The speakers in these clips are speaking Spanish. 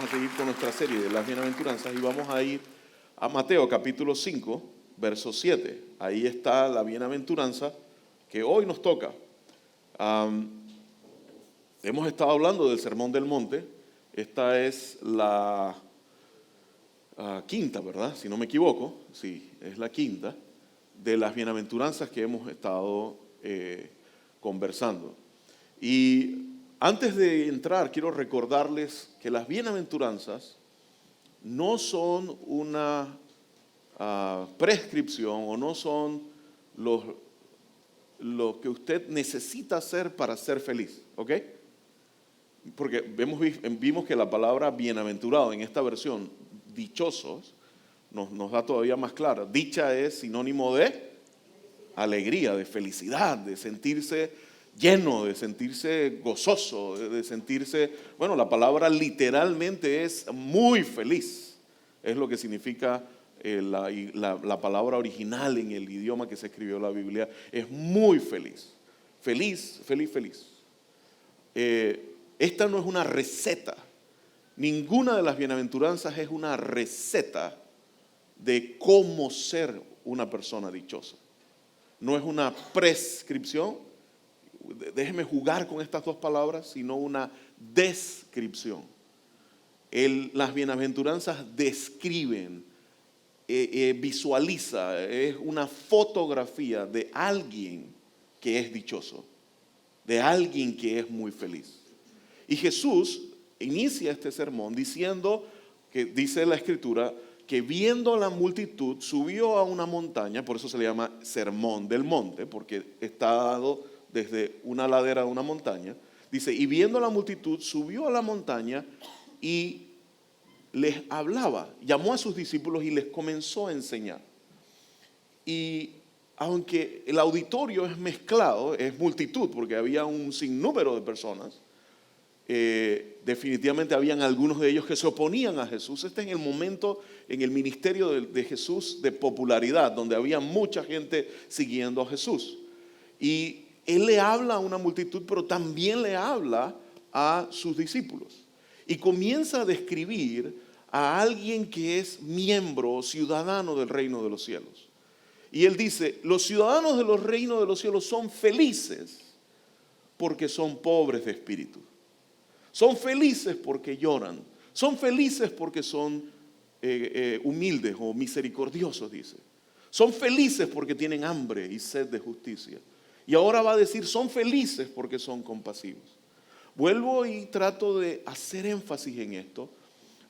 a seguir con nuestra serie de las bienaventuranzas y vamos a ir a Mateo capítulo 5, verso 7. Ahí está la bienaventuranza que hoy nos toca. Hemos estado hablando del Sermón del Monte. Esta es la quinta, ¿verdad? Si no me equivoco, sí, es la quinta de las bienaventuranzas que hemos estado conversando. Y antes de entrar, quiero recordarles que las bienaventuranzas no son una prescripción o no son lo que usted necesita hacer para ser feliz, ¿ok? Porque vimos que la palabra bienaventurado en esta versión, dichosos, nos da todavía más clara. Dicha es sinónimo de alegría, de felicidad, de sentirse lleno, de sentirse gozoso, de sentirse, bueno, la palabra literalmente es muy feliz, es lo que significa la palabra original en el idioma que se escribió la Biblia, es muy feliz, feliz, feliz, feliz. Esta no es una receta, ninguna de las bienaventuranzas es una receta de cómo ser una persona dichosa, no es una prescripción. Déjeme jugar con estas dos palabras, sino una descripción. Las bienaventuranzas describen, visualiza, es una fotografía de alguien que es dichoso, de alguien que es muy feliz. Y Jesús inicia este sermón diciendo, que dice la Escritura, que viendo la multitud subió a una montaña, por eso se le llama Sermón del Monte, porque está dado desde una ladera de una montaña. Dice, y viendo la multitud subió a la montaña y les hablaba, llamó a sus discípulos y les comenzó a enseñar. Y aunque el auditorio es mezclado, es multitud, porque había un sinnúmero de personas, definitivamente habían algunos de ellos que se oponían a Jesús. Este es el momento en el ministerio de Jesús de popularidad, donde había mucha gente siguiendo a Jesús. Y Él le habla a una multitud, pero también le habla a sus discípulos. Y comienza a describir a alguien que es miembro, ciudadano del reino de los cielos. Y Él dice, los ciudadanos de los reinos de los cielos son felices porque son pobres de espíritu. Son felices porque lloran. Son felices porque son humildes o misericordiosos, dice. Son felices porque tienen hambre y sed de justicia. Y ahora va a decir, son felices porque son compasivos. Vuelvo y trato de hacer énfasis en esto,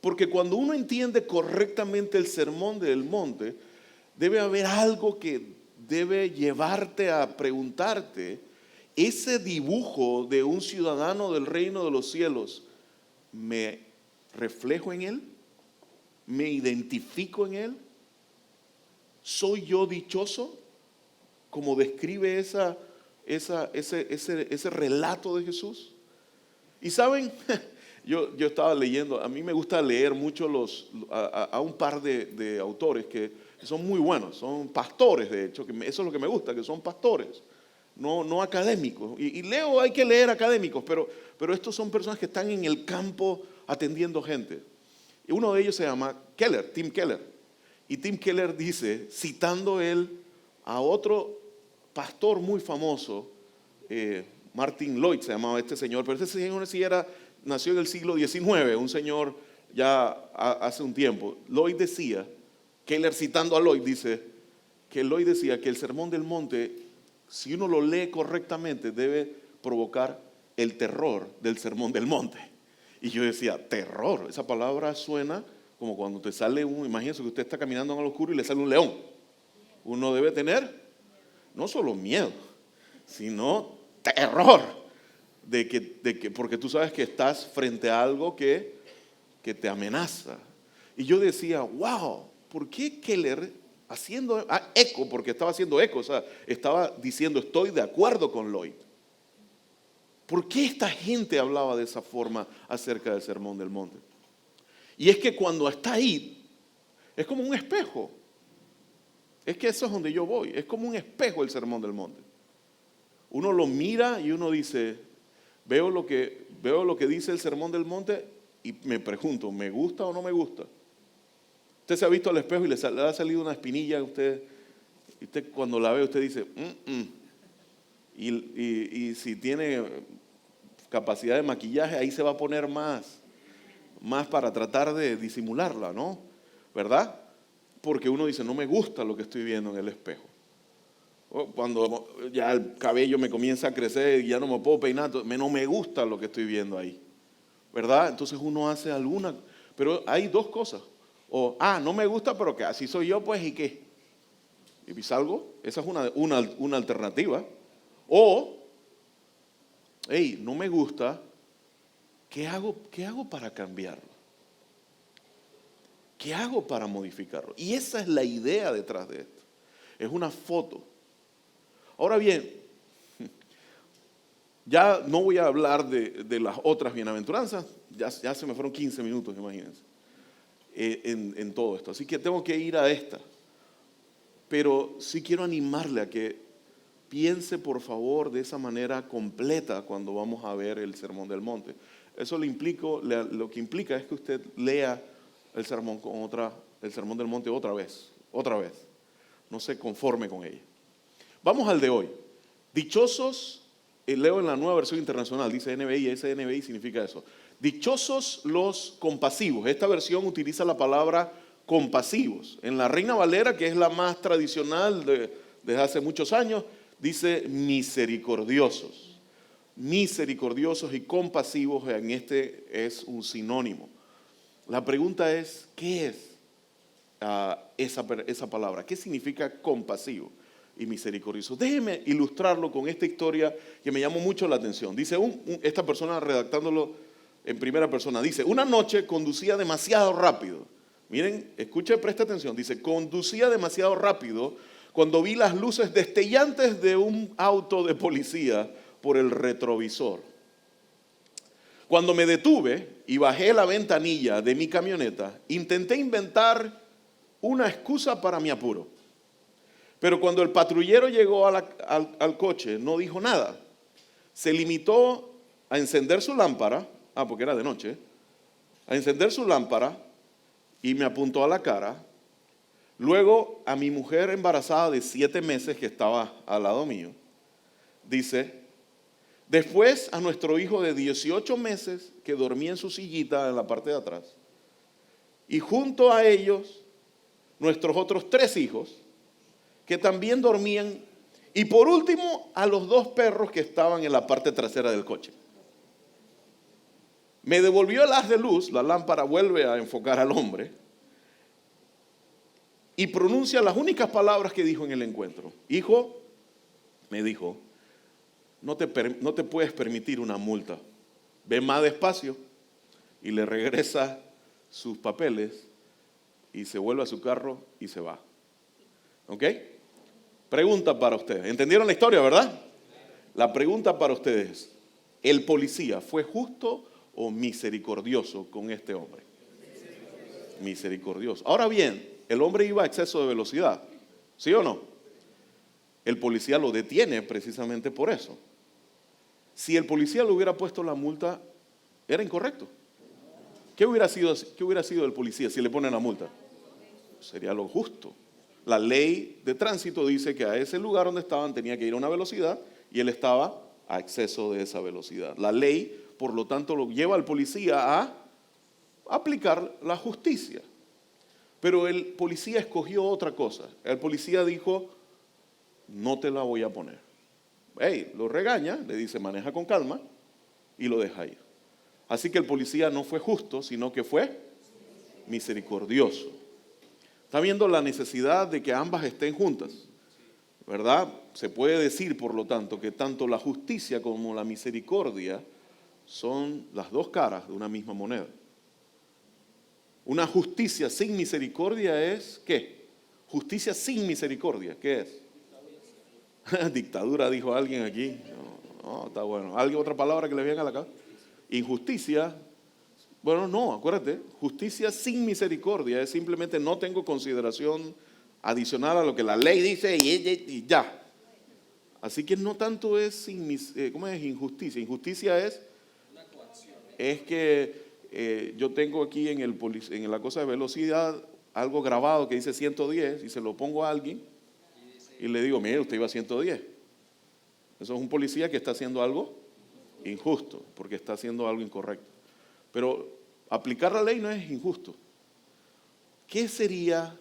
porque cuando uno entiende correctamente el sermón del monte, debe haber algo que debe llevarte a preguntarte, ese dibujo de un ciudadano del reino de los cielos, ¿me reflejo en él? ¿Me identifico en él? ¿Soy yo dichoso? Como describe ese relato de Jesús. Y saben, yo estaba leyendo, a mí me gusta leer mucho a un par de autores que son muy buenos, son pastores de hecho, eso es lo que me gusta, que son pastores, no académicos. Y leo, hay que leer académicos, pero estos son personas que están en el campo atendiendo gente. Y uno de ellos se llama Tim Keller. Y Tim Keller dice, citando él a otro pastor muy famoso, Martin Lloyd se llamaba este señor, pero este señor sí nació en el siglo XIX, un señor ya hace un tiempo. Lloyd decía, Keller citando a Lloyd dice, que Lloyd decía que el Sermón del Monte, si uno lo lee correctamente, debe provocar el terror del Sermón del Monte. Y yo decía, terror, esa palabra suena como cuando te sale imagínense que usted está caminando en el oscuro y le sale un león. Uno debe tener no solo miedo, sino terror porque tú sabes que estás frente a algo que te amenaza. Y yo decía, wow, ¿por qué Keller haciendo eco? Porque estaba haciendo eco, o sea, estaba diciendo, estoy de acuerdo con Lloyd. ¿Por qué esta gente hablaba de esa forma acerca del Sermón del Monte? Y es que cuando está ahí, es como un espejo. Es que eso es donde yo voy. Es como un espejo el Sermón del Monte. Uno lo mira y uno dice, veo lo que dice el Sermón del Monte y me pregunto, ¿me gusta o no me gusta? Usted se ha visto al espejo y le ha salido una espinilla, usted cuando la ve, usted dice, Y si tiene capacidad de maquillaje, ahí se va a poner más para tratar de disimularla, ¿no? ¿Verdad? Porque uno dice, no me gusta lo que estoy viendo en el espejo. O cuando ya el cabello me comienza a crecer y ya no me puedo peinar, no me gusta lo que estoy viendo ahí. ¿Verdad? Entonces uno hace alguna, pero hay dos cosas. O, no me gusta, pero que así soy yo, pues, ¿y qué? ¿Y salgo? Esa es una alternativa. O, no me gusta, ¿qué hago para cambiarlo? ¿Qué hago para modificarlo? Y esa es la idea detrás de esto. Es una foto. Ahora bien, ya no voy a hablar de las otras bienaventuranzas, ya se me fueron 15 minutos, imagínense, en todo esto. Así que tengo que ir a esta. Pero sí quiero animarle a que piense, por favor, de esa manera completa cuando vamos a ver el Sermón del Monte. Eso lo que implica es que usted lea el Sermón del Monte otra vez. No se conforme con ella. Vamos al de hoy. Dichosos, leo en la Nueva Versión Internacional, dice NBI, ese NBI significa eso. Dichosos los compasivos. Esta versión utiliza la palabra compasivos. En la Reina Valera, que es la más tradicional desde hace muchos años, dice misericordiosos. Misericordiosos y compasivos, en este es un sinónimo. La pregunta es, ¿qué es esa palabra? ¿Qué significa compasivo y misericordioso? Déjeme ilustrarlo con esta historia que me llamó mucho la atención. Dice esta persona redactándolo en primera persona, dice, una noche conducía demasiado rápido. Miren, escuche, presta atención. Dice, conducía demasiado rápido cuando vi las luces destellantes de un auto de policía por el retrovisor. Cuando me detuve y bajé la ventanilla de mi camioneta, intenté inventar una excusa para mi apuro. Pero cuando el patrullero llegó al coche, no dijo nada. Se limitó a encender su lámpara, porque era de noche, a encender su lámpara y me apuntó a la cara. Luego a mi mujer embarazada de 7 meses que estaba al lado mío, dice, después a nuestro hijo de 18 meses que dormía en su sillita en la parte de atrás, y junto a ellos nuestros otros 3 hijos que también dormían, y por último a los 2 perros que estaban en la parte trasera del coche. Me devolvió el haz de luz, la lámpara vuelve a enfocar al hombre y pronuncia las únicas palabras que dijo en el encuentro. Hijo, me dijo, no te puedes permitir una multa. Ve más despacio. Y le regresa sus papeles y se vuelve a su carro y se va. ¿Ok? Pregunta para ustedes. ¿Entendieron la historia, verdad? La pregunta para ustedes, ¿el policía fue justo o misericordioso con este hombre? Misericordioso. Ahora bien, el hombre iba a exceso de velocidad, ¿sí o no? El policía lo detiene precisamente por eso. Si el policía le hubiera puesto la multa, era incorrecto. ¿Qué hubiera sido el policía si le ponen la multa? Sería lo justo. La ley de tránsito dice que a ese lugar donde estaban tenía que ir a una velocidad y él estaba a exceso de esa velocidad. La ley, por lo tanto, lo lleva al policía a aplicar la justicia. Pero el policía escogió otra cosa. El policía dijo, no te la voy a poner. Lo regaña, le dice, maneja con calma y lo deja ir. Así que el policía no fue justo, sino que fue misericordioso. Está viendo la necesidad de que ambas estén juntas, ¿verdad? Se puede decir, por lo tanto, que tanto la justicia como la misericordia son las dos caras de una misma moneda. Una justicia sin misericordia es, ¿qué? Justicia sin misericordia, ¿qué es? Dictadura, dijo alguien aquí. No, está bueno. ¿Alguien otra palabra que le venga a la cabeza? Injusticia. Bueno, no, acuérdate, justicia sin misericordia es simplemente no tengo consideración adicional a lo que la ley dice y ya. Así que no tanto es ¿cómo es injusticia? Injusticia es que yo tengo aquí en la cosa de velocidad algo grabado que dice 110 y se lo pongo a alguien y le digo, mire, usted iba a 110. Eso es un policía que está haciendo algo injusto, porque está haciendo algo incorrecto. Pero aplicar la ley no es injusto. ¿Qué sería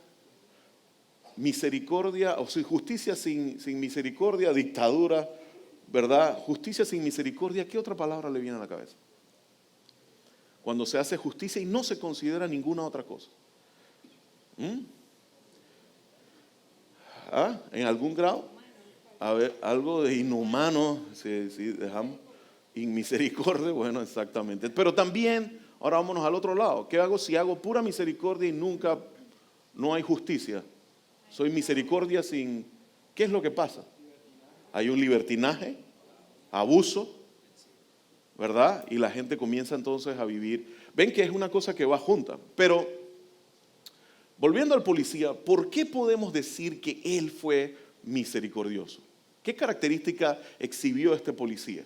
misericordia, o sea, justicia sin misericordia, dictadura, ¿verdad? Justicia sin misericordia, ¿qué otra palabra le viene a la cabeza? Cuando se hace justicia y no se considera ninguna otra cosa. ¿En algún grado? A ver, algo de inhumano, si dejamos, inmisericordia, bueno, exactamente. Pero también, ahora vámonos al otro lado. ¿Qué hago si hago pura misericordia y no hay justicia? Soy misericordia sin... ¿Qué es lo que pasa? Hay un libertinaje, abuso, ¿verdad? Y la gente comienza entonces a vivir. Ven que es una cosa que va junta. Pero, volviendo al policía, ¿por qué podemos decir que él fue misericordioso? ¿Qué característica exhibió este policía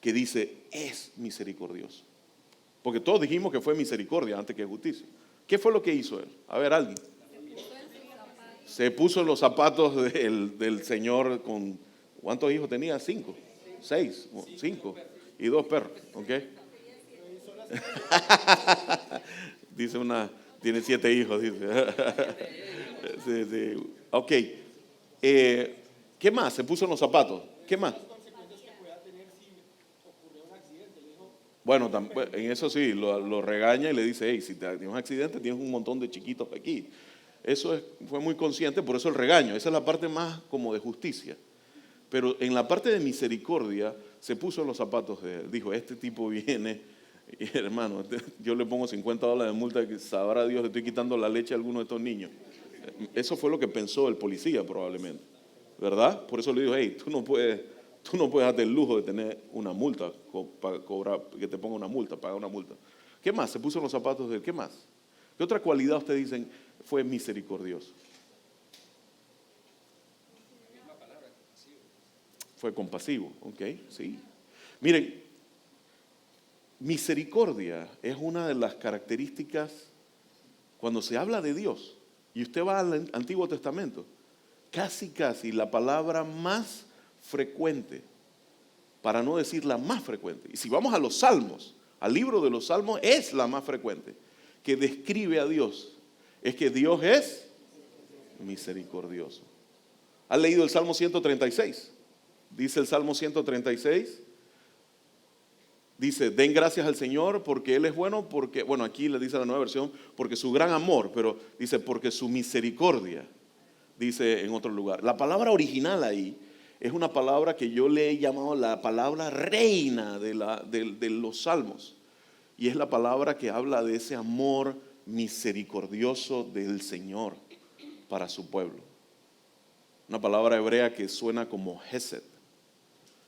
que dice es misericordioso? Porque todos dijimos que fue misericordia antes que justicia. ¿Qué fue lo que hizo él? A ver, alguien. Se puso en los zapatos del Señor con... ¿Cuántos hijos tenía? 5, 6, 5 y 2 perros. ¿Ok? Dice tiene 7 hijos, dice. Sí. Ok. ¿Qué más? Se puso en los zapatos. ¿Qué más? Bueno, en eso sí, lo regaña y le dice, hey, si tienes un accidente tienes un montón de chiquitos aquí. Eso fue muy consciente, por eso el regaño. Esa es la parte más como de justicia. Pero en la parte de misericordia se puso en los zapatos de él. Dijo, este tipo viene, y, hermano, yo le pongo $50 de multa, que sabrá Dios, le estoy quitando la leche a alguno de estos niños. Eso fue lo que pensó el policía probablemente, ¿verdad? Por eso le dijo, hey, tú no puedes darte el lujo de tener una multa, para cobrar, que te ponga una multa, pagar una multa. ¿Qué más? Se puso en los zapatos de él. ¿Qué más? ¿Qué otra cualidad ustedes dicen fue misericordioso? Fue compasivo, ok, sí. Miren, misericordia es una de las características cuando se habla de Dios. Y usted va al Antiguo Testamento, casi la palabra más frecuente, para no decir la más frecuente. Y si vamos a los Salmos, al libro de los Salmos, es la más frecuente, que describe a Dios. Es que Dios es misericordioso. ¿Has leído el Salmo 136? Dice el Salmo 136, dice, den gracias al Señor porque Él es bueno, porque, bueno, aquí le dice la nueva versión, porque su gran amor, pero dice, porque su misericordia, dice en otro lugar. La palabra original ahí es una palabra que yo le he llamado la palabra reina de los Salmos, y es la palabra que habla de ese amor misericordioso del Señor para su pueblo. Una palabra hebrea que suena como Hesed.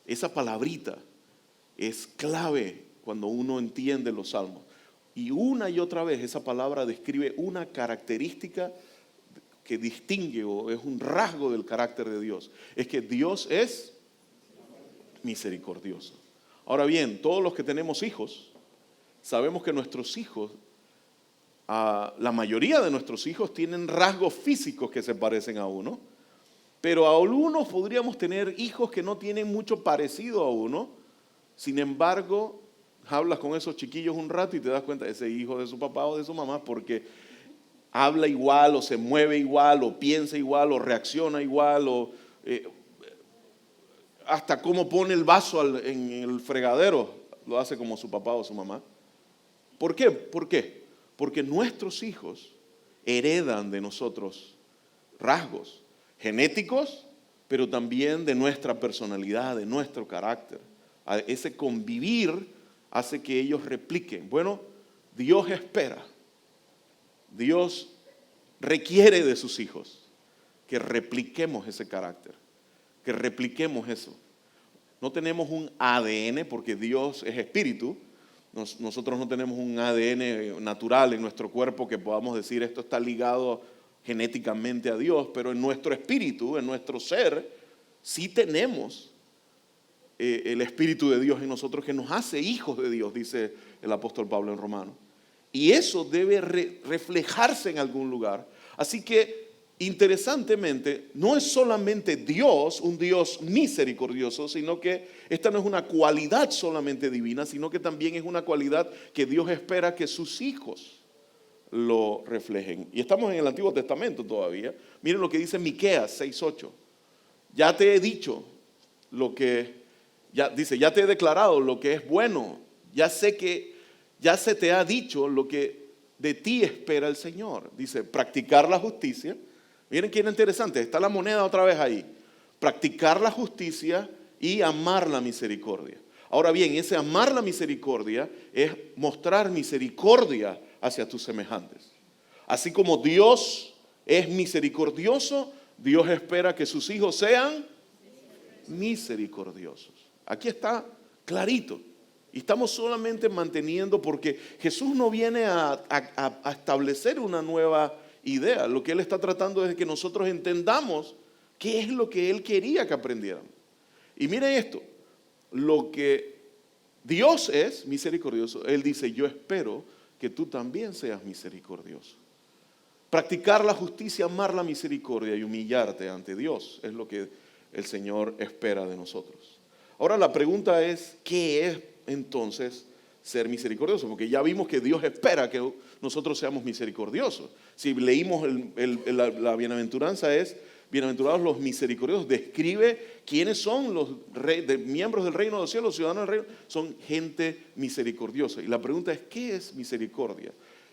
Esa palabrita es clave cuando uno entiende los salmos. Y una y otra vez esa palabra describe una característica que distingue o es un rasgo del carácter de Dios. Es que Dios es misericordioso. Ahora bien, todos los que tenemos hijos, sabemos que nuestros hijos, la mayoría de nuestros hijos tienen rasgos físicos que se parecen a uno. Pero a algunos podríamos tener hijos que no tienen mucho parecido a uno. Sin embargo, hablas con esos chiquillos un rato y te das cuenta, ese hijo de su papá o de su mamá, porque habla igual, o se mueve igual, o piensa igual, o reacciona igual, o hasta cómo pone el vaso en el fregadero, lo hace como su papá o su mamá. ¿Por qué? Porque nuestros hijos heredan de nosotros rasgos genéticos, pero también de nuestra personalidad, de nuestro carácter. Ese convivir hace que ellos repliquen. Bueno, Dios espera, Dios requiere de sus hijos que repliquemos ese carácter, que repliquemos eso. No tenemos un ADN porque Dios es espíritu. Nosotros no tenemos un ADN natural en nuestro cuerpo que podamos decir esto está ligado genéticamente a Dios, pero en nuestro espíritu, en nuestro ser, sí tenemos el Espíritu de Dios en nosotros que nos hace hijos de Dios, dice el apóstol Pablo en Romanos. Y eso debe reflejarse en algún lugar. Así que, interesantemente, no es solamente Dios, un Dios misericordioso, sino que esta no es una cualidad solamente divina, sino que también es una cualidad que Dios espera que sus hijos lo reflejen. Y estamos en el Antiguo Testamento todavía. Miren lo que dice Miqueas 6:8. Ya te he dicho lo que, ya te he declarado lo que es bueno. Ya se te ha dicho lo que de ti espera el Señor. Dice, practicar la justicia. Miren qué interesante, está la moneda otra vez ahí. Practicar la justicia y amar la misericordia. Ahora bien, ese amar la misericordia es mostrar misericordia hacia tus semejantes. Así como Dios es misericordioso, Dios espera que sus hijos sean misericordiosos. Aquí está clarito. Y estamos solamente manteniendo, porque Jesús no viene a establecer una nueva idea. Lo que Él está tratando es que nosotros entendamos qué es lo que Él quería que aprendieran. Y miren esto, lo que Dios es misericordioso, Él dice, yo espero que tú también seas misericordioso. Practicar la justicia, amar la misericordia y humillarte ante Dios es lo que el Señor espera de nosotros. Ahora la pregunta es, ¿qué es entonces ser misericordioso? Porque ya vimos que Dios espera que nosotros seamos misericordiosos. Si leímos la bienaventuranza es, bienaventurados los misericordiosos, describe quiénes son los miembros del reino de los cielos, los ciudadanos del reino, son gente misericordiosa. Y la pregunta es, ¿qué es misericordia?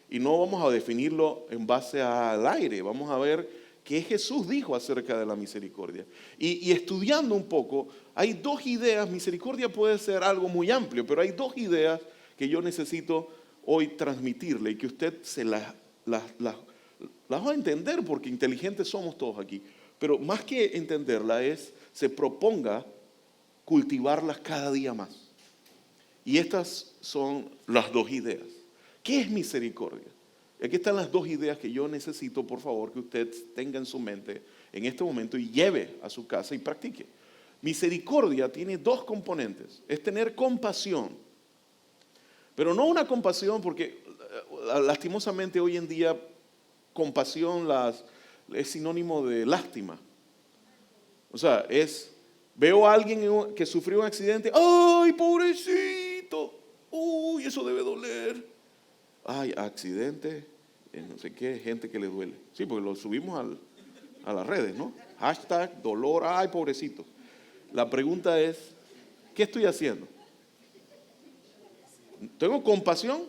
Y no vamos a definirlo en base al aire, vamos a ver qué Jesús dijo acerca de la misericordia. Y estudiando un poco, hay dos ideas. Misericordia puede ser algo muy amplio, pero hay dos ideas que yo necesito hoy transmitirle y que usted se las va a entender, porque inteligentes somos todos aquí. Pero más que entenderla se proponga cultivarlas cada día más. Y estas son las dos ideas. ¿Qué es misericordia? Aquí están las dos ideas que yo necesito, por favor, que usted tenga en su mente en este momento y lleve a su casa y practique. Misericordia tiene dos componentes. Es tener compasión. Pero no una compasión, porque lastimosamente hoy en día compasión es sinónimo de lástima. O sea, veo a alguien que sufrió un accidente. ¡Ay, pobrecito! ¡Uy, eso debe doler! Ay, accidente, no sé qué, gente que le duele. Sí, porque lo subimos a las redes, ¿no? Hashtag dolor, ay, pobrecito. La pregunta es, ¿qué estoy haciendo? ¿Tengo compasión?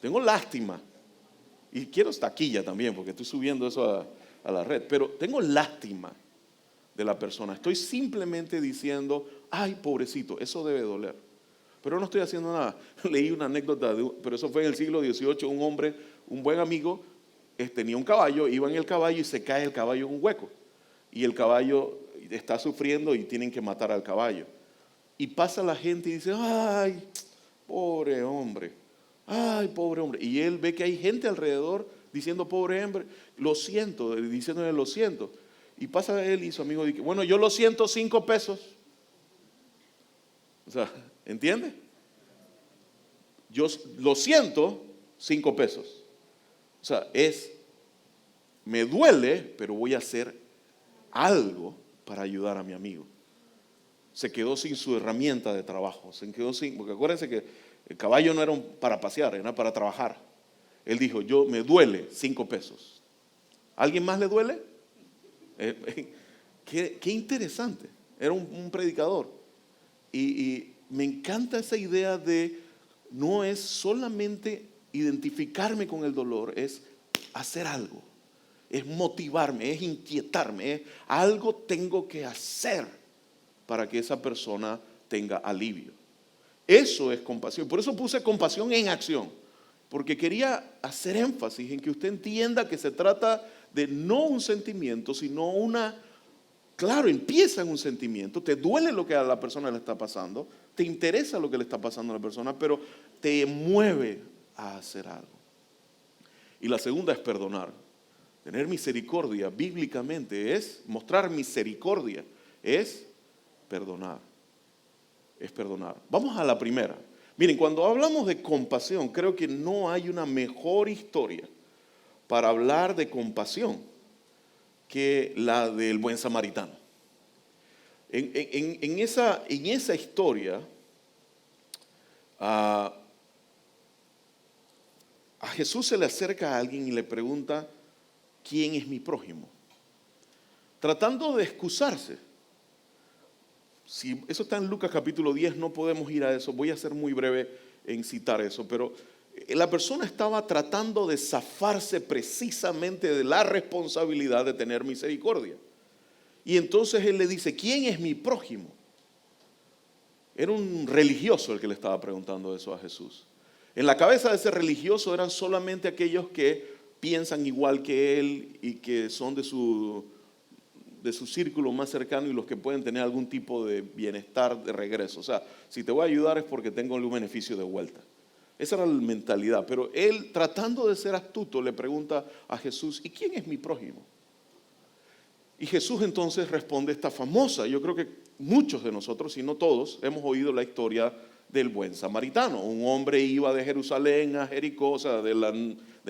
Tengo lástima. Y quiero taquilla también, porque estoy subiendo eso a la red. Pero tengo lástima de la persona. Estoy simplemente diciendo, ay, pobrecito, eso debe doler. Pero no estoy haciendo nada. Leí una anécdota, pero eso fue en el siglo XVIII. Un hombre, un buen amigo, tenía un caballo, iba en el caballo y se cae el caballo en un hueco. Y el caballo está sufriendo y tienen que matar al caballo. Y pasa la gente y dice, ay, pobre hombre, ay, pobre hombre. Y él ve que hay gente alrededor diciendo, pobre hombre, lo siento, diciéndole lo siento. Y pasa él y su amigo dice, bueno, yo lo siento, 5 pesos. O sea, ¿entiende? Yo lo siento, 5 pesos. O sea, me duele, pero voy a hacer algo para ayudar a mi amigo. Se quedó sin su herramienta de trabajo, porque acuérdense que el caballo no era para pasear, era para trabajar. Él dijo, me duele, 5 pesos. ¿A alguien más le duele? Qué interesante. Era un predicador. Y me encanta esa idea de no es solamente identificarme con el dolor, es hacer algo, es motivarme, es inquietarme, es algo tengo que hacer para que esa persona tenga alivio. Eso es compasión. Por eso puse compasión en acción, porque quería hacer énfasis en que usted entienda que se trata de no un sentimiento, sino claro, empieza en un sentimiento, te duele lo que a la persona le está pasando, te interesa lo que le está pasando a la persona, pero te mueve a hacer algo. Y la segunda es perdonar. Tener misericordia bíblicamente es mostrar misericordia, es perdonar. es perdonar. Vamos a la primera. Miren, cuando hablamos de compasión, creo que no hay una mejor historia para hablar de compasión que la del buen samaritano. En esa historia, a Jesús se le acerca a alguien y le pregunta, ¿quién es mi prójimo? Tratando de excusarse. Si eso está en Lucas capítulo 10, no podemos ir a eso. Voy a ser muy breve en citar eso, pero la persona estaba tratando de zafarse precisamente de la responsabilidad de tener misericordia. Y entonces él le dice, ¿quién es mi prójimo? Era un religioso el que le estaba preguntando eso a Jesús. En la cabeza de ese religioso eran solamente aquellos que piensan igual que él y que son de su círculo más cercano y los que pueden tener algún tipo de bienestar de regreso. O sea, si te voy a ayudar es porque tengo algún beneficio de vuelta. Esa era la mentalidad. Pero él, tratando de ser astuto, le pregunta a Jesús, ¿y quién es mi prójimo? Y Jesús entonces responde esta famosa, yo creo que muchos de nosotros, si no todos, hemos oído la historia del buen samaritano. Un hombre iba de Jerusalén a Jericó, o sea, de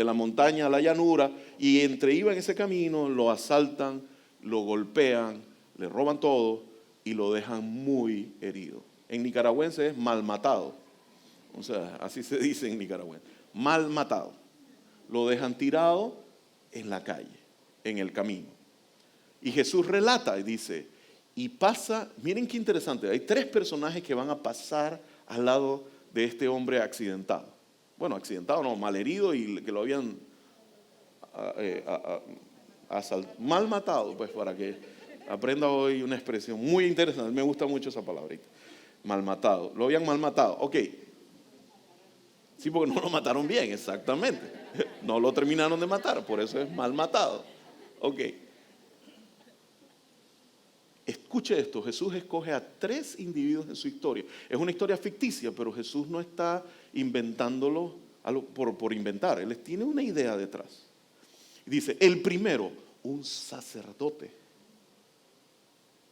la montaña a la llanura, y entre iba en ese camino, lo asaltan, lo golpean, le roban todo y lo dejan muy herido. En nicaragüense es mal matado, o sea, así se dice en nicaragüense, mal matado. Lo dejan tirado en la calle, en el camino. Y Jesús relata y dice, y pasa, miren qué interesante, hay 3 personajes que van a pasar al lado de este hombre accidentado. Bueno, accidentado no, malherido y que lo habían mal matado, pues para que aprenda hoy una expresión muy interesante, me gusta mucho esa palabrita, mal matado, lo habían mal matado, ok. Sí, porque no lo mataron bien, exactamente, no lo terminaron de matar, por eso es mal matado, ok. Escuche esto, Jesús escoge a 3 individuos en su historia. Es una historia ficticia, pero Jesús no está inventándolo por inventar. Él tiene una idea detrás. Dice, el primero, un sacerdote.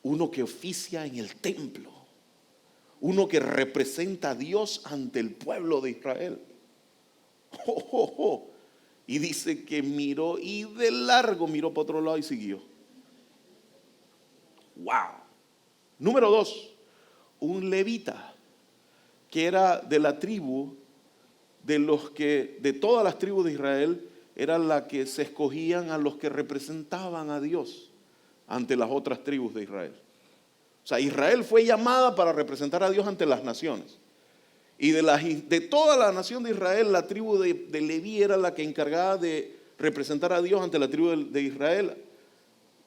Uno que oficia en el templo. Uno que representa a Dios ante el pueblo de Israel. Oh, oh, oh. Y dice que miró y de largo miró para otro lado y siguió. Wow. Número 2, un levita, que era de la tribu de todas las tribus de Israel, era la que se escogían a los que representaban a Dios ante las otras tribus de Israel. O sea, Israel fue llamada para representar a Dios ante las naciones. Y de toda la nación de Israel, la tribu de Leví era la que encargaba de representar a Dios ante la tribu de Israel,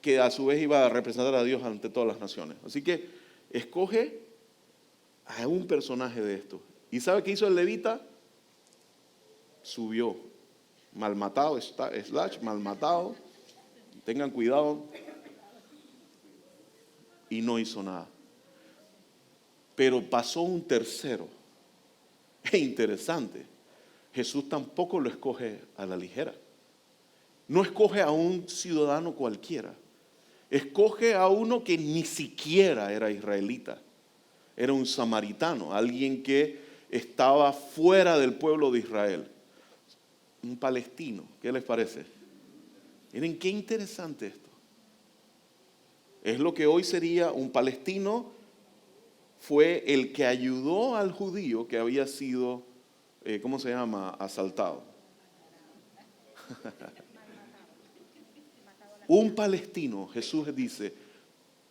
que a su vez iba a representar a Dios ante todas las naciones. Así que escoge a un personaje de estos. ¿Y sabe qué hizo el levita? Subió. Mal matado, mal matado. Tengan cuidado. Y no hizo nada. Pero pasó un tercero. Es interesante. Jesús tampoco lo escoge a la ligera. No escoge a un ciudadano cualquiera. Escoge a uno que ni siquiera era israelita. Era un samaritano, alguien que estaba fuera del pueblo de Israel. Un palestino, ¿qué les parece? Miren qué interesante esto. Es lo que hoy sería un palestino, fue el que ayudó al judío que había sido, ¿cómo se llama? Asaltado. Un palestino, Jesús dice,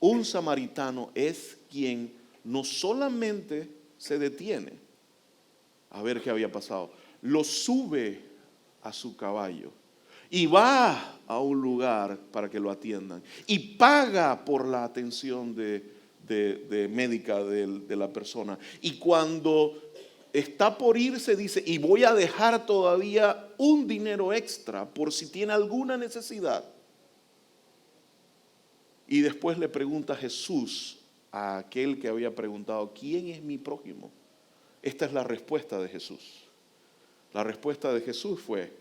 un samaritano es quien no solamente se detiene a ver qué había pasado, lo sube a su caballo y va a un lugar para que lo atiendan y paga por la atención de médica de la persona. Y cuando está por irse dice, y voy a dejar todavía un dinero extra por si tiene alguna necesidad. Y después le pregunta Jesús a aquel que había preguntado, ¿quién es mi prójimo? Esta es la respuesta de Jesús. La respuesta de Jesús fue,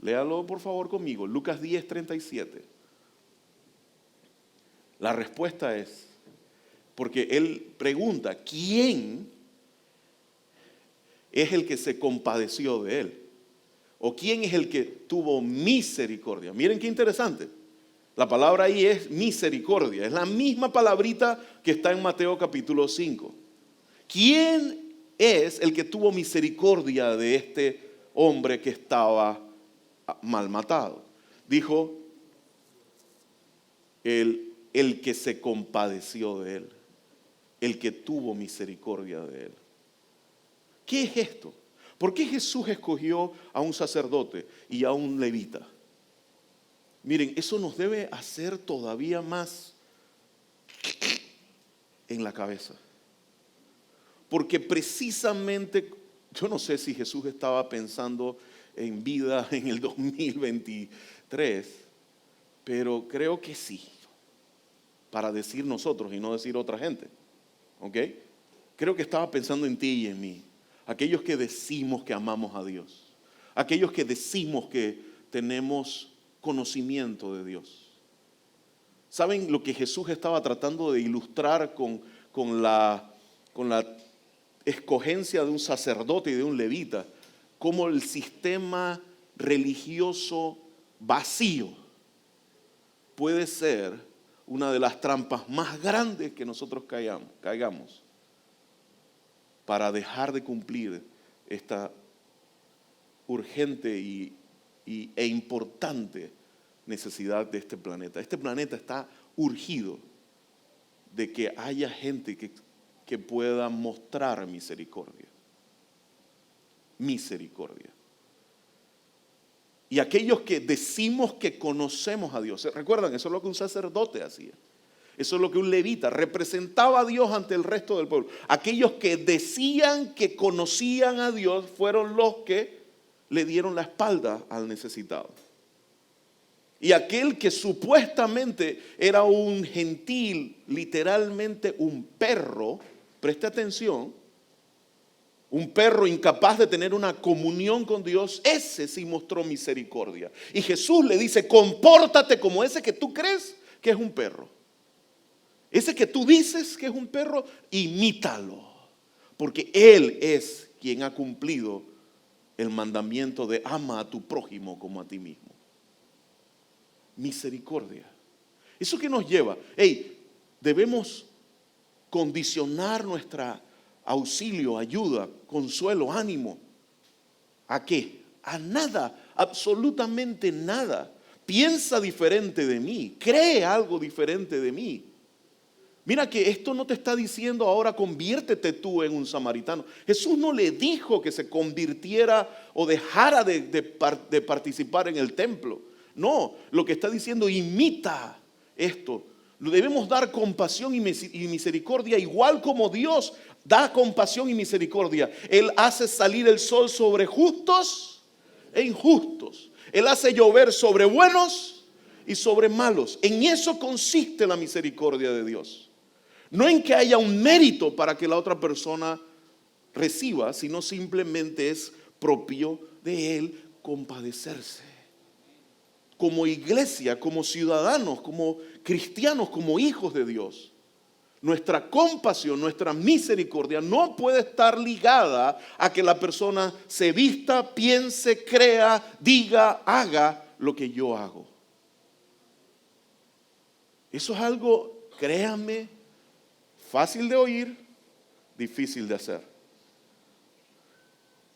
léalo por favor conmigo, Lucas 10:37. La respuesta es, Porque él pregunta, ¿quién es el que se compadeció de él? ¿O quién es el que tuvo misericordia? Miren qué interesante. La palabra ahí es misericordia. Es la misma palabrita que está en Mateo capítulo 5. ¿Quién es el que tuvo misericordia de este hombre que estaba mal matado? Dijo, el que se compadeció de él, el que tuvo misericordia de él. ¿Qué es esto? ¿Por qué Jesús escogió a un sacerdote y a un levita? Miren, eso nos debe hacer todavía más en la cabeza. Porque precisamente, yo no sé si Jesús estaba pensando en vida en el 2023, pero creo que sí, para decir nosotros y no decir otra gente. ¿Ok? Creo que estaba pensando en ti y en mí. Aquellos que decimos que amamos a Dios. Aquellos que decimos que tenemos conocimiento de Dios. ¿Saben lo que Jesús estaba tratando de ilustrar con la escogencia de un sacerdote y de un levita? Cómo el sistema religioso vacío puede ser una de las trampas más grandes que nosotros caigamos para dejar de cumplir esta urgente e importante necesidad de este planeta. Este planeta está urgido de que haya gente que pueda mostrar misericordia. Misericordia. Y aquellos que decimos que conocemos a Dios, recuerdan, eso es lo que un sacerdote hacía. Eso es lo que un levita representaba a Dios ante el resto del pueblo. Aquellos que decían que conocían a Dios fueron los que le dieron la espalda al necesitado. Y aquel que supuestamente era un gentil, literalmente un perro, preste atención, un perro incapaz de tener una comunión con Dios, ese sí mostró misericordia. Y Jesús le dice, compórtate como ese que tú crees que es un perro. Ese que tú dices que es un perro, imítalo. Porque Él es quien ha cumplido el mandamiento de ama a tu prójimo como a ti mismo. Misericordia. ¿Eso qué nos lleva? Debemos condicionar nuestra auxilio, ayuda, consuelo, ánimo. ¿A qué? A nada, absolutamente nada. Piensa diferente de mí, cree algo diferente de mí. Mira que esto no te está diciendo ahora conviértete tú en un samaritano. Jesús no le dijo que se convirtiera o dejara de participar en el templo. No, lo que está diciendo imita esto. Debemos dar compasión y misericordia igual como Dios da compasión y misericordia. Él hace salir el sol sobre justos e injustos. Él hace llover sobre buenos y sobre malos. En eso consiste la misericordia de Dios. No en que haya un mérito para que la otra persona reciba, sino simplemente es propio de Él compadecerse. Como iglesia, como ciudadanos, como cristianos, como hijos de Dios, nuestra compasión, nuestra misericordia no puede estar ligada a que la persona se vista, piense, crea, diga, haga lo que yo hago. Eso es algo, créanme, fácil de oír, difícil de hacer.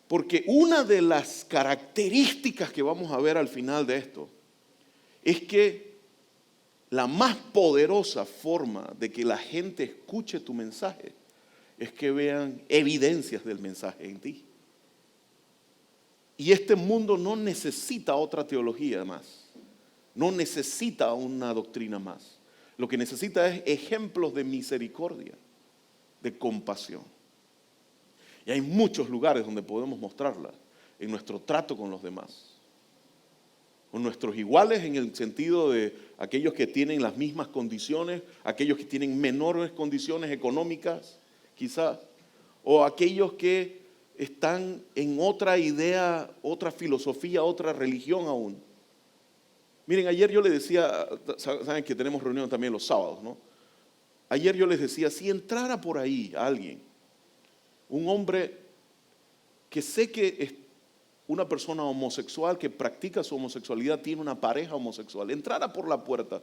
Porque una de las características que vamos a ver al final de esto es que la más poderosa forma de que la gente escuche tu mensaje es que vean evidencias del mensaje en ti. Y este mundo no necesita otra teología más, no necesita una doctrina más. Lo que necesita es ejemplos de misericordia, de compasión. Y hay muchos lugares donde podemos mostrarla en nuestro trato con los demás. Con nuestros iguales en el sentido de aquellos que tienen las mismas condiciones, aquellos que tienen menores condiciones económicas, quizás, o aquellos que están en otra idea, otra filosofía, otra religión aún. Miren, ayer yo le decía, saben que tenemos reunión también los sábados, ¿no? Ayer yo les decía, si entrara por ahí alguien, un hombre que sé que es una persona homosexual que practica su homosexualidad, tiene una pareja homosexual, entrara por la puerta,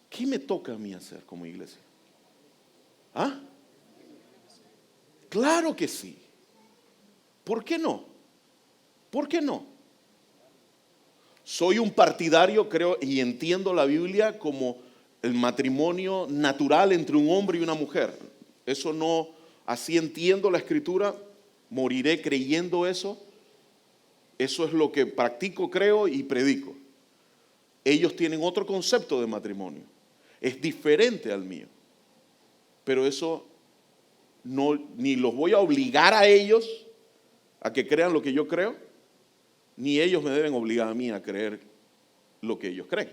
¿qué me toca a mí hacer como iglesia? ¿Ah? Claro que sí. ¿Por qué no? ¿Por qué no? Soy un partidario, creo, y entiendo la Biblia como el matrimonio natural entre un hombre y una mujer. Eso no, así entiendo la Escritura, moriré creyendo eso. Eso es lo que practico, creo y predico. Ellos tienen otro concepto de matrimonio. Es diferente al mío. Pero eso no, ni los voy a obligar a ellos a que crean lo que yo creo, ni ellos me deben obligar a mí a creer lo que ellos creen.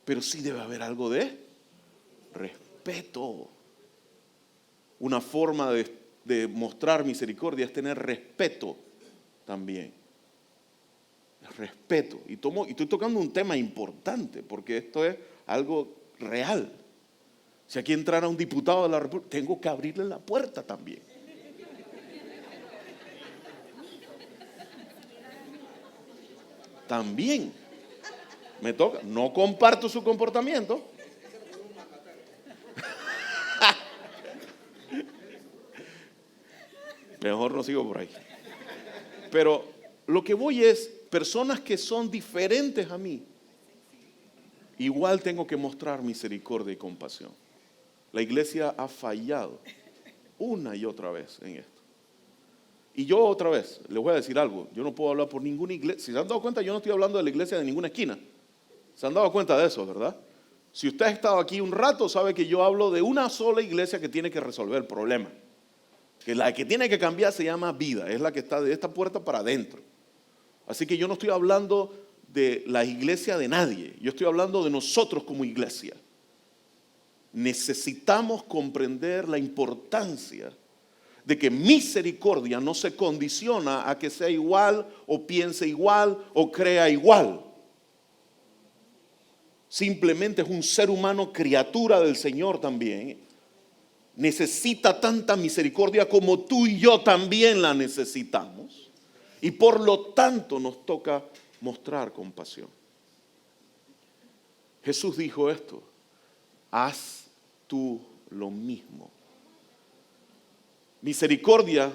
Pero sí debe haber algo de respeto. Una forma de mostrar misericordia es tener respeto también. Respeto. Y estoy tocando un tema importante porque esto es algo real. Si aquí entrara un diputado de la República, tengo que abrirle la puerta también. También me toca. No comparto su comportamiento. Mejor no sigo por ahí. Pero lo que voy es, personas que son diferentes a mí, igual tengo que mostrar misericordia y compasión. La iglesia ha fallado una y otra vez en esto. Y yo otra vez, les voy a decir algo, yo no puedo hablar por ninguna iglesia. Si se han dado cuenta, yo no estoy hablando de la iglesia de ninguna esquina. Se han dado cuenta de eso, ¿verdad? Si usted ha estado aquí un rato, sabe que yo hablo de una sola iglesia que tiene que resolver el problema. Que la que tiene que cambiar se llama vida, es la que está de esta puerta para adentro. Así que yo no estoy hablando de la iglesia de nadie, yo estoy hablando de nosotros como iglesia. Necesitamos comprender la importancia de que misericordia no se condiciona a que sea igual o piense igual o crea igual. Simplemente es un ser humano, criatura del Señor también. Necesita tanta misericordia como tú y yo también la necesitamos. Y por lo tanto nos toca mostrar compasión. Jesús dijo esto: haz tú lo mismo. Misericordia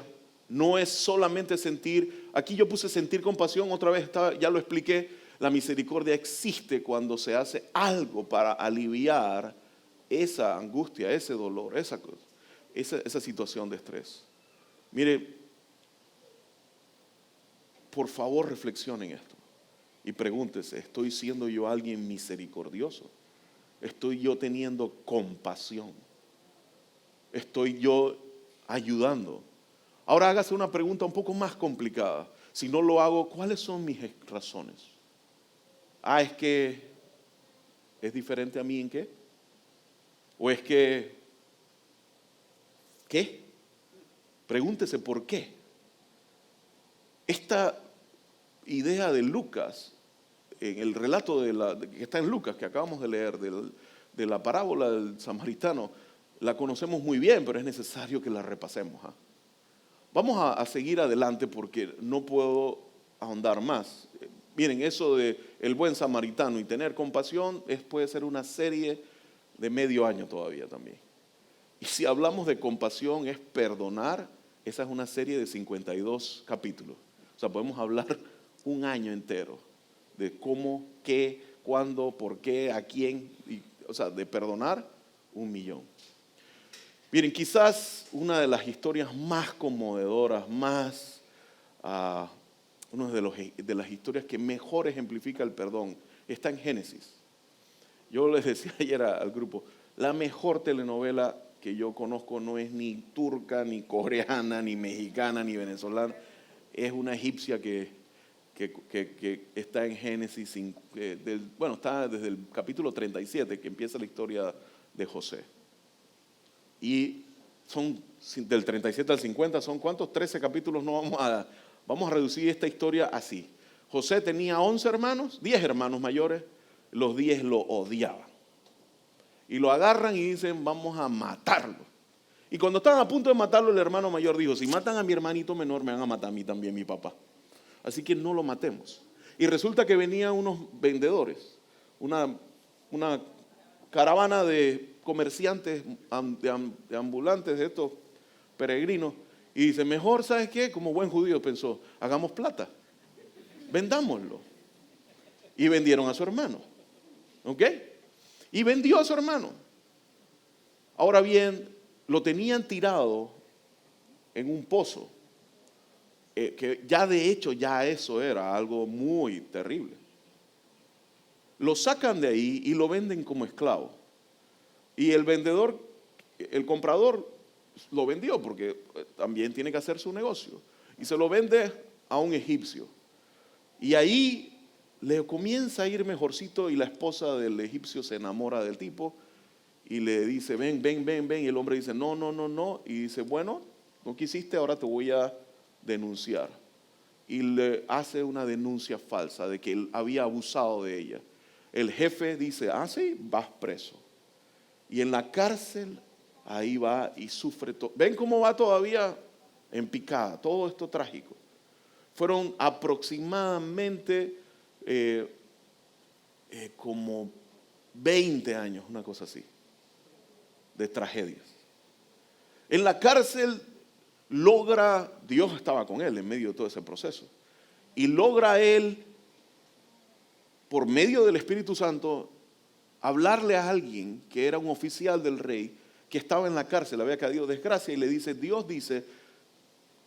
no es solamente sentir, aquí yo puse sentir compasión, otra vez ya lo expliqué, la misericordia existe cuando se hace algo para aliviar esa angustia, ese dolor, esa situación de estrés. Mire, por favor reflexionen esto y pregúntese, ¿estoy siendo yo alguien misericordioso? ¿Estoy yo teniendo compasión? ¿Estoy yo ayudando? Ahora hágase una pregunta un poco más complicada. Si no lo hago, ¿cuáles son mis razones? ¿Es que es diferente a mí en qué? ¿O es que qué? Pregúntese por qué. Esta idea de Lucas, en el relato que está en Lucas, que acabamos de leer, de la parábola del samaritano, la conocemos muy bien, pero es necesario que la repasemos. Vamos a seguir adelante porque no puedo ahondar más. Miren, eso de el buen samaritano y tener compasión puede ser una serie de medio año todavía también. Y si hablamos de compasión es perdonar, esa es una serie de 52 capítulos. O sea, podemos hablar un año entero de cómo, qué, cuándo, por qué, a quién, o sea, de perdonar 1,000,000. Miren, quizás una de las historias más conmovedoras, una de las historias que mejor ejemplifica el perdón, está en Génesis. Yo les decía ayer al grupo, la mejor telenovela que yo conozco no es ni turca, ni coreana, ni mexicana, ni venezolana, es una egipcia que está en Génesis, está desde el capítulo 37 que empieza la historia de José. Y son del 37 al 50, ¿son cuántos? 13 capítulos. No vamos a reducir esta historia así. José tenía 11 hermanos, 10 hermanos mayores, los 10 lo odiaban. Y lo agarran y dicen, vamos a matarlo. Y cuando estaban a punto de matarlo, el hermano mayor dijo, si matan a mi hermanito menor, me van a matar a mí también, mi papá. Así que no lo matemos. Y resulta que venían unos vendedores, una caravana de comerciantes, de ambulantes, de estos peregrinos. Y dice, mejor, ¿sabes qué? Como buen judío pensó, hagamos plata, vendámoslo. Y vendieron a su hermano. ¿Ok? Y vendió a su hermano. Ahora bien, lo tenían tirado en un pozo. Que ya de hecho, ya eso era algo muy terrible. Lo sacan de ahí y lo venden como esclavo. Y el vendedor, el comprador, lo vendió porque también tiene que hacer su negocio. Y se lo vende a un egipcio. Y ahí le comienza a ir mejorcito y la esposa del egipcio se enamora del tipo y le dice, ven, ven, ven, ven. Y el hombre dice, no, no, no, no. Y dice, bueno, no quisiste, ahora te voy a denunciar. Y le hace una denuncia falsa de que él había abusado de ella. El jefe dice, sí, vas preso. Y en la cárcel, ahí va y sufre todo. ¿Ven cómo va todavía en picada? Todo esto trágico. Fueron aproximadamente como 20 años, una cosa así, de tragedias. En la cárcel Dios estaba con él en medio de todo ese proceso. Y logra él, por medio del Espíritu Santo, hablarle a alguien que era un oficial del rey, que estaba en la cárcel, había caído desgracia, y le dice, Dios dice,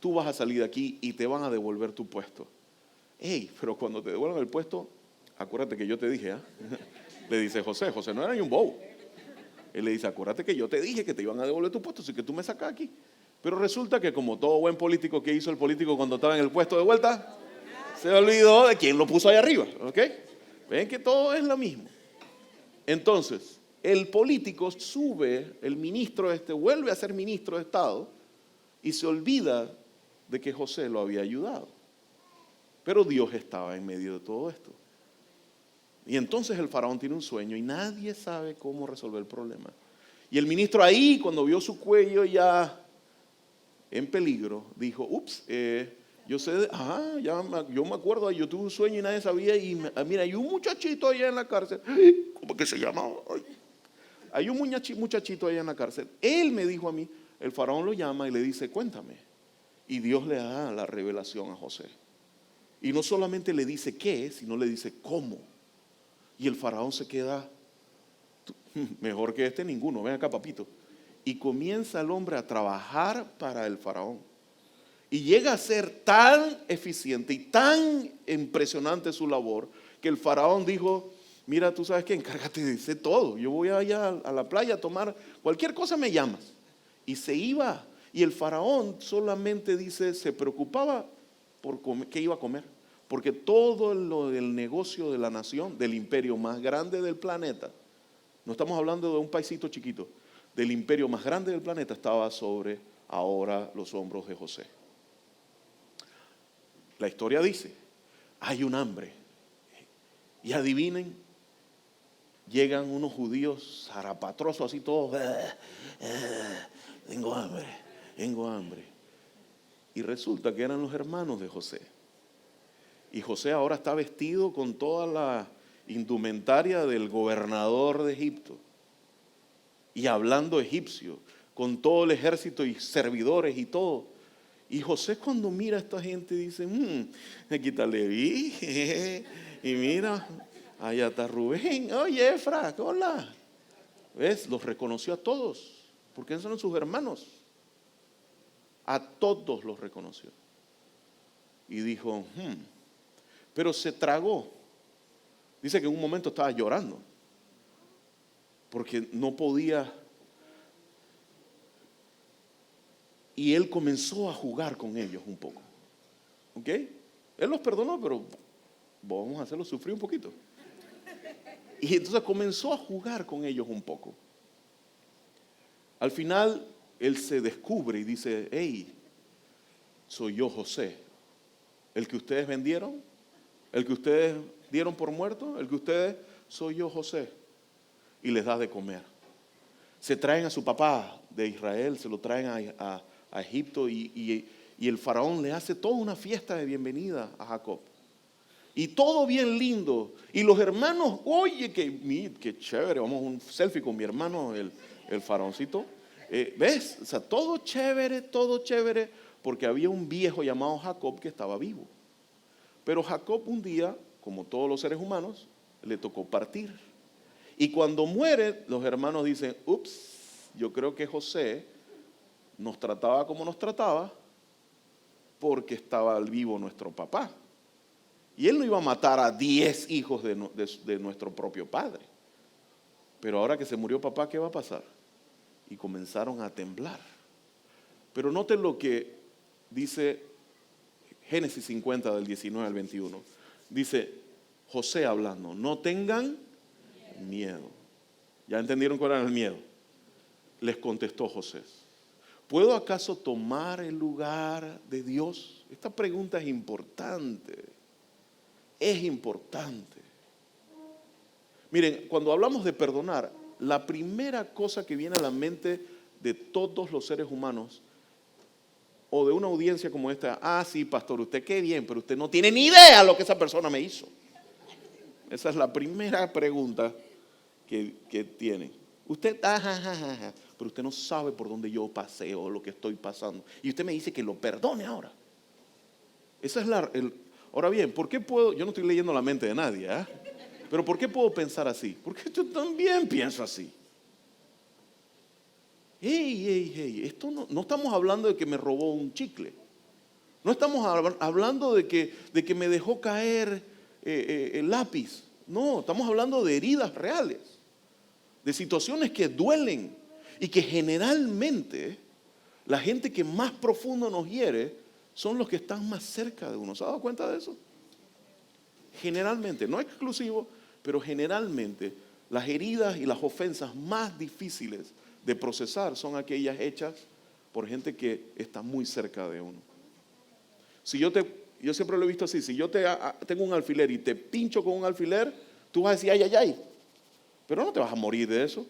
tú vas a salir de aquí y te van a devolver tu puesto. Pero cuando te devuelvan el puesto, acuérdate que yo te dije, le dice José no era ni un bobo. Él le dice, acuérdate que yo te dije que te iban a devolver tu puesto, así que tú me sacas aquí. Pero resulta que como todo buen político, ¿qué hizo el político cuando estaba en el puesto de vuelta? Se olvidó de quién lo puso ahí arriba, ¿ok? Ven que todo es lo mismo. Entonces, el político sube, el ministro vuelve a ser ministro de Estado y se olvida de que José lo había ayudado. Pero Dios estaba en medio de todo esto. Y entonces el faraón tiene un sueño y nadie sabe cómo resolver el problema. Y el ministro ahí, cuando vio su cuello ya en peligro, dijo, ups, yo sé, yo me acuerdo, yo tuve un sueño y nadie sabía. Y mira, hay un muchachito allá en la cárcel. ¿Cómo que se llama? Hay un muchachito allá en la cárcel. Él me dijo a mí, el faraón lo llama y le dice, cuéntame. Y Dios le da la revelación a José. Y no solamente le dice qué, sino le dice cómo. Y el faraón se queda, mejor que ninguno, ven acá papito. Y comienza el hombre a trabajar para el faraón. Y llega a ser tan eficiente y tan impresionante su labor, que el faraón dijo, mira, tú sabes qué, encárgate de hacer todo. Yo voy allá a la playa a tomar, cualquier cosa me llamas. Y se iba. Y el faraón solamente dice, se preocupaba por qué iba a comer. Porque todo lo del negocio de la nación, del imperio más grande del planeta, no estamos hablando de un paisito chiquito, del imperio más grande del planeta, estaba sobre ahora los hombros de José. La historia dice, hay un hambre. Y adivinen, llegan unos judíos zarapatrosos así todos, tengo hambre. Y resulta que eran los hermanos de José. Y José ahora está vestido con toda la indumentaria del gobernador de Egipto. Y hablando egipcio, con todo el ejército y servidores y todo. Y José cuando mira a esta gente dice, aquí está Leví, y mira, allá está Rubén, oye Efra, hola. ¿Ves? Los reconoció a todos, porque esos eran sus hermanos. A todos los reconoció. Y dijo, pero se tragó. Dice que en un momento estaba llorando, porque no podía. Y él comenzó a jugar con ellos un poco. ¿Ok? Él los perdonó, pero vamos a hacerlo sufrir un poquito. Y entonces comenzó a jugar con ellos un poco. Al final, él se descubre y dice, hey, soy yo José, el que ustedes vendieron, el que ustedes dieron por muerto, el que ustedes, soy yo José. Y les da de comer. Se traen a su papá de Israel, se lo traen a Egipto y el faraón le hace toda una fiesta de bienvenida a Jacob. Y todo bien lindo. Y los hermanos, oye, qué chévere, vamos a un selfie con mi hermano, el faraoncito. ¿Ves? O sea, todo chévere, porque había un viejo llamado Jacob que estaba vivo. Pero Jacob un día, como todos los seres humanos, le tocó partir. Y cuando muere, los hermanos dicen, ups, yo creo que José nos trataba como nos trataba porque estaba vivo nuestro papá. Y él no iba a matar a 10 hijos de nuestro propio padre. Pero ahora que se murió papá, ¿qué va a pasar? Y comenzaron a temblar. Pero noten lo que dice Génesis 50 del 19 al 21. Dice José hablando, no tengan miedo. ¿Ya entendieron cuál era el miedo? Les contestó José, ¿puedo acaso tomar el lugar de Dios? Esta pregunta es importante. Es importante. Miren, cuando hablamos de perdonar, la primera cosa que viene a la mente de todos los seres humanos o de una audiencia como esta, sí, pastor, usted qué bien, pero usted no tiene ni idea lo que esa persona me hizo. Esa es la primera pregunta que tiene. Usted, pero usted no sabe por dónde yo pasé o lo que estoy pasando. Y usted me dice que lo perdone ahora. Esa es ahora bien, ¿por qué puedo? Yo no estoy leyendo la mente de nadie, pero ¿por qué puedo pensar así? Porque yo también pienso así. Esto no estamos hablando de que me robó un chicle. No estamos hablando de que me dejó caer el lápiz. No, estamos hablando de heridas reales, de situaciones que duelen y que generalmente la gente que más profundo nos hiere son los que están más cerca de uno. ¿Se ha dado cuenta de eso? Generalmente, no exclusivo, pero generalmente las heridas y las ofensas más difíciles de procesar son aquellas hechas por gente que está muy cerca de uno. Si yo siempre lo he visto así, si yo tengo un alfiler y te pincho con un alfiler, tú vas a decir ay, pero no te vas a morir de eso.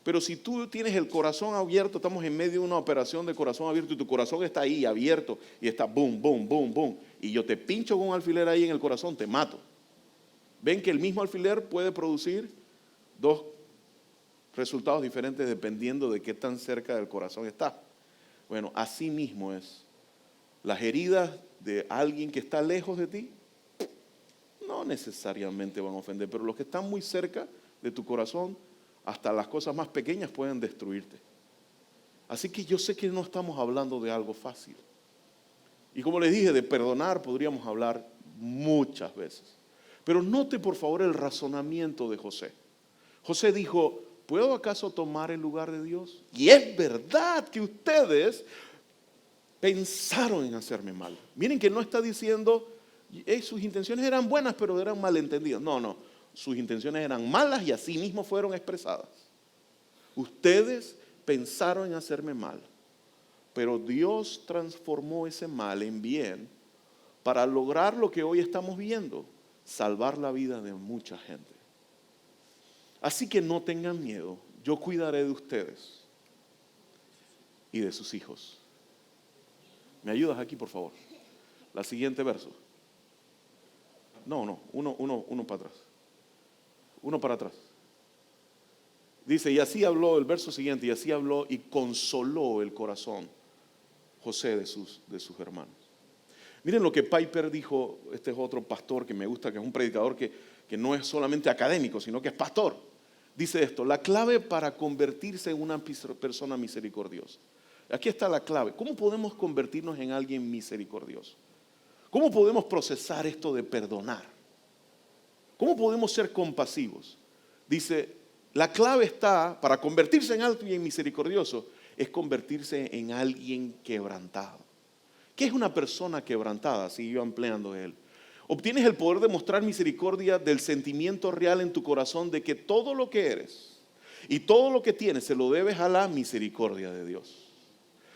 Pero si tú tienes el corazón abierto, estamos en medio de una operación de corazón abierto y tu corazón está ahí abierto y está boom, boom, boom, boom, y yo te pincho con un alfiler ahí en el corazón, te mato. Ven que el mismo alfiler puede producir dos resultados diferentes dependiendo de qué tan cerca del corazón está. Bueno, así mismo es. Las heridas de alguien que está lejos de ti no necesariamente van a ofender, pero los que están muy cerca de tu corazón, hasta las cosas más pequeñas pueden destruirte. Así que yo sé que no estamos hablando de algo fácil. Y como les dije, de perdonar podríamos hablar muchas veces. Pero note por favor el razonamiento de José. José dijo, ¿puedo acaso tomar el lugar de Dios? Y es verdad que ustedes pensaron en hacerme mal. Miren que no está diciendo, sus intenciones eran buenas, pero eran malentendidas. No, sus intenciones eran malas y así mismo fueron expresadas. Ustedes pensaron en hacerme mal, pero Dios transformó ese mal en bien para lograr lo que hoy estamos viendo, salvar la vida de mucha gente. Así que no tengan miedo, yo cuidaré de ustedes y de sus hijos. ¿Me ayudas aquí, por favor? La siguiente verso. No, uno para atrás. Uno para atrás. Dice, y así habló, el verso siguiente, y así habló y consoló el corazón José de sus hermanos. Miren lo que Piper dijo, este es otro pastor que me gusta, que es un predicador que no es solamente académico, sino que es pastor. Dice esto, la clave para convertirse en una persona misericordiosa. Aquí está la clave. ¿Cómo podemos convertirnos en alguien misericordioso? ¿Cómo podemos procesar esto de perdonar? ¿Cómo podemos ser compasivos? Dice, la clave está, para convertirse en alguien misericordioso, es convertirse en alguien quebrantado. ¿Qué es una persona quebrantada? Siguió ampliando él. Obtienes el poder de mostrar misericordia del sentimiento real en tu corazón de que todo lo que eres y todo lo que tienes se lo debes a la misericordia de Dios.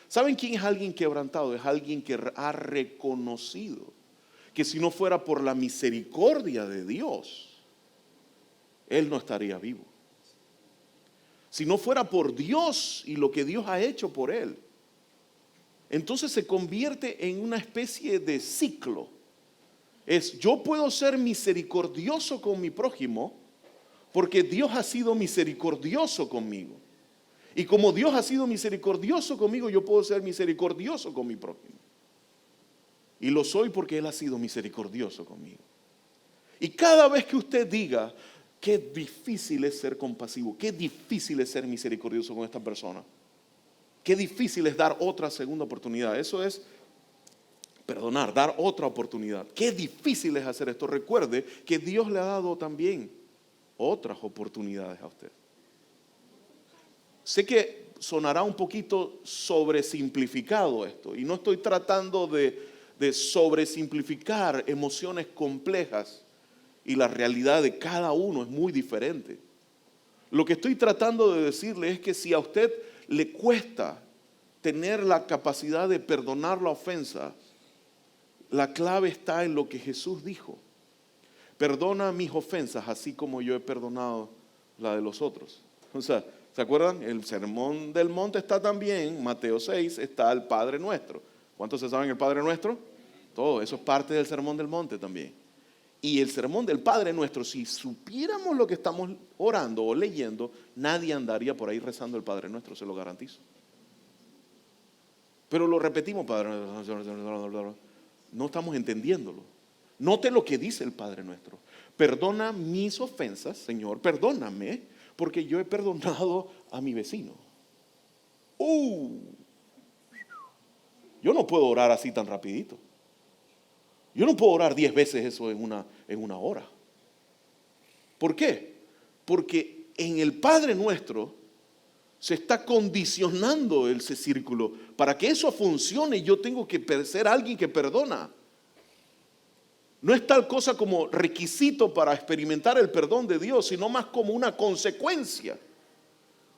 ¿Saben quién es alguien quebrantado? Es alguien que ha reconocido que si no fuera por la misericordia de Dios, él no estaría vivo. si no fuera por Dios y lo que Dios ha hecho por él. Entonces se convierte en una especie de ciclo. Yo puedo ser misericordioso con mi prójimo porque Dios ha sido misericordioso conmigo. Y como Dios ha sido misericordioso conmigo, yo puedo ser misericordioso con mi prójimo. Y lo soy porque Él ha sido misericordioso conmigo. Y cada vez que usted diga, qué difícil es ser compasivo, qué difícil es ser misericordioso con esta persona, qué difícil es dar otra segunda oportunidad. Eso es perdonar, dar otra oportunidad. Qué difícil es hacer esto. Recuerde que Dios le ha dado también otras oportunidades a usted. Sé que sonará un poquito sobresimplificado esto, y no estoy tratando de sobresimplificar emociones complejas, y la realidad de cada uno es muy diferente. Lo que estoy tratando de decirle es que si a usted le cuesta tener la capacidad de perdonar la ofensa, la clave está en lo que Jesús dijo: perdona mis ofensas así como yo he perdonado la de los otros. O sea, ¿se acuerdan? El sermón del monte está también, Mateo 6, está el Padre Nuestro. ¿Cuántos se saben el Padre Nuestro? Todo, eso es parte del sermón del monte también. Y el sermón del Padre Nuestro, si supiéramos lo que estamos orando o leyendo, nadie andaría por ahí rezando el Padre Nuestro, se lo garantizo. Pero lo repetimos, Padre Nuestro, no estamos entendiéndolo. Note lo que dice el Padre Nuestro: perdona mis ofensas, Señor, perdóname, porque yo he perdonado a mi vecino. Yo no puedo orar así tan rapidito. Yo no puedo orar 10 veces eso en una hora. ¿Por qué? Porque en el Padre Nuestro se está condicionando ese círculo. Para que eso funcione, yo tengo que ser alguien que perdona. No es tal cosa como requisito para experimentar el perdón de Dios, sino más como una consecuencia.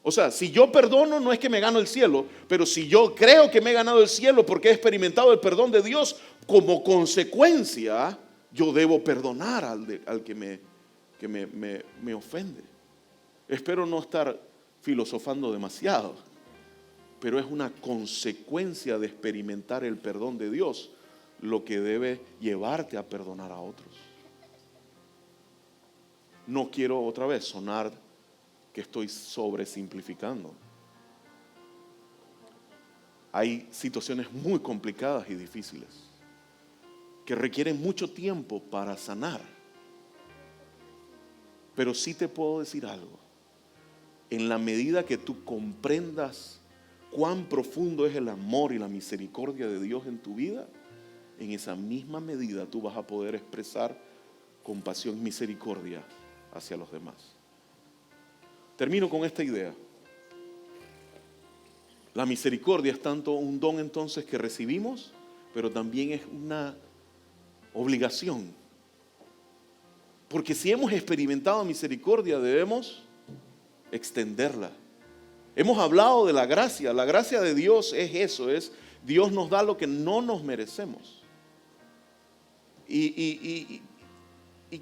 O sea, si yo perdono, no es que me gano el cielo, pero si yo creo que me he ganado el cielo porque he experimentado el perdón de Dios, como consecuencia, yo debo perdonar al que me ofende. Espero no estar filosofando demasiado, pero es una consecuencia de experimentar el perdón de Dios lo que debe llevarte a perdonar a otros. No quiero otra vez sonar que estoy sobresimplificando. Hay situaciones muy complicadas y difíciles que requieren mucho tiempo para sanar. Pero sí te puedo decir algo: en la medida que tú comprendas cuán profundo es el amor y la misericordia de Dios en tu vida, en esa misma medida tú vas a poder expresar compasión y misericordia hacia los demás. Termino con esta idea. La misericordia es tanto un don entonces que recibimos, pero también es una obligación. Porque si hemos experimentado misericordia, debemos extenderla. Hemos hablado de la gracia. La gracia de Dios es eso, es Dios nos da lo que no nos merecemos. Y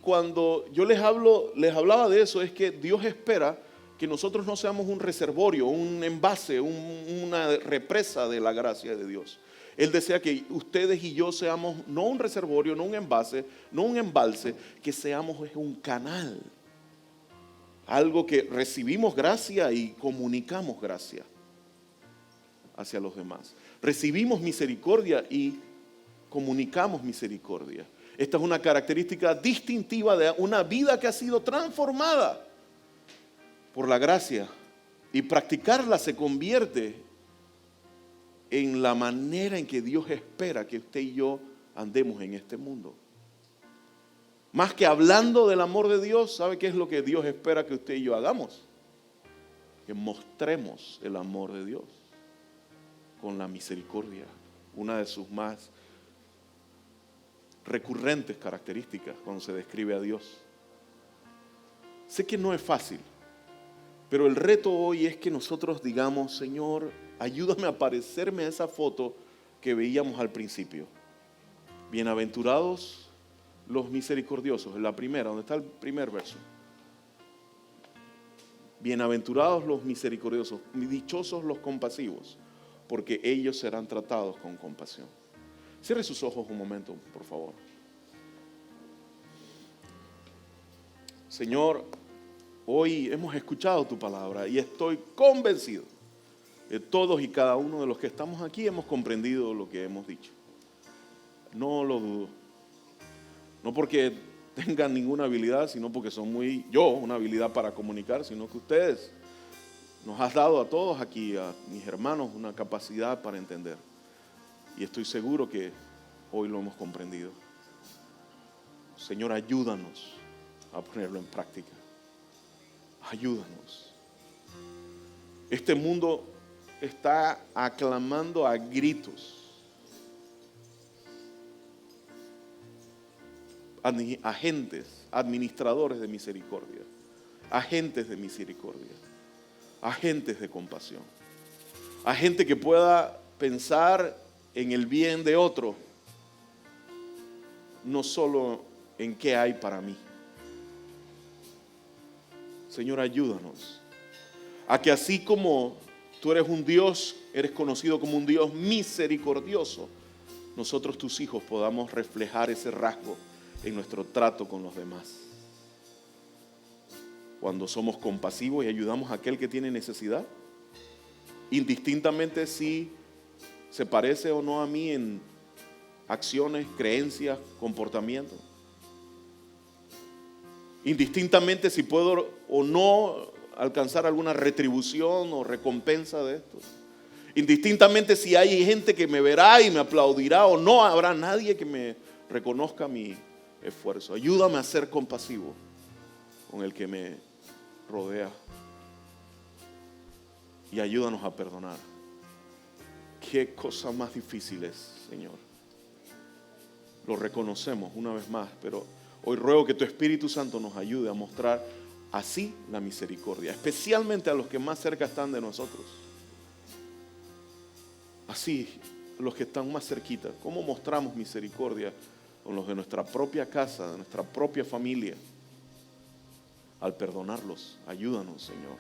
cuando yo les hablaba de eso, es que Dios espera que nosotros no seamos un reservorio, un envase, una represa de la gracia de Dios. Él desea que ustedes y yo seamos no un reservorio, no un envase, no un embalse, que seamos un canal. Algo que recibimos gracia y comunicamos gracia hacia los demás. Recibimos misericordia y comunicamos misericordia. Esta es una característica distintiva de una vida que ha sido transformada por la gracia, y practicarla se convierte en la manera en que Dios espera que usted y yo andemos en este mundo. Más que hablando del amor de Dios, ¿sabe qué es lo que Dios espera que usted y yo hagamos? Que mostremos el amor de Dios con la misericordia, una de sus más recurrentes características cuando se describe a Dios. Sé que no es fácil, pero el reto hoy es que nosotros digamos: Señor, ayúdame a parecerme a esa foto que veíamos al principio. Bienaventurados los misericordiosos, en la primera, donde está el primer verso. Bienaventurados los misericordiosos, dichosos los compasivos, porque ellos serán tratados con compasión. Cierre sus ojos un momento, por favor. Señor, hoy hemos escuchado tu palabra y estoy convencido de todos y cada uno de los que estamos aquí hemos comprendido lo que hemos dicho. No lo dudo. No porque tengan ninguna habilidad, sino porque son una habilidad para comunicar, sino que ustedes nos has dado a todos aquí, a mis hermanos, una capacidad para entender. Y estoy seguro que hoy lo hemos comprendido. Señor, ayúdanos a ponerlo en práctica. Ayúdanos. Este mundo está aclamando a gritos agentes, administradores de misericordia, agentes de misericordia, agentes de compasión, a gente que pueda pensar en el bien de otro, no solo en qué hay para mí. Señor, ayúdanos a que así como tú eres un Dios, eres conocido como un Dios misericordioso, nosotros tus hijos podamos reflejar ese rasgo en nuestro trato con los demás. Cuando somos compasivos y ayudamos a aquel que tiene necesidad, indistintamente si se parece o no a mí en acciones, creencias, comportamientos. Indistintamente si puedo o no alcanzar alguna retribución o recompensa de esto. Indistintamente si hay gente que me verá y me aplaudirá o no habrá nadie que me reconozca mi esfuerzo. Ayúdame a ser compasivo con el que me rodea. Y ayúdanos a perdonar. Qué cosa más difícil es, Señor. Lo reconocemos una vez más, pero hoy ruego que tu Espíritu Santo nos ayude a mostrar así la misericordia, especialmente a los que más cerca están de nosotros. Así, los que están más cerquita, ¿cómo mostramos misericordia con los de nuestra propia casa, de nuestra propia familia? Al perdonarlos, ayúdanos, Señor,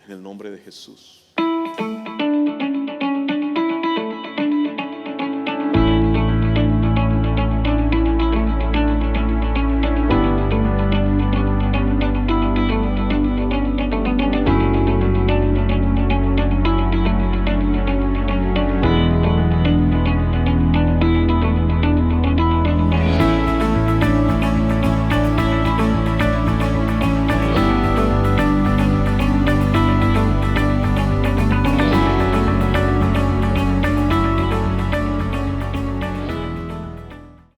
en el nombre de Jesús.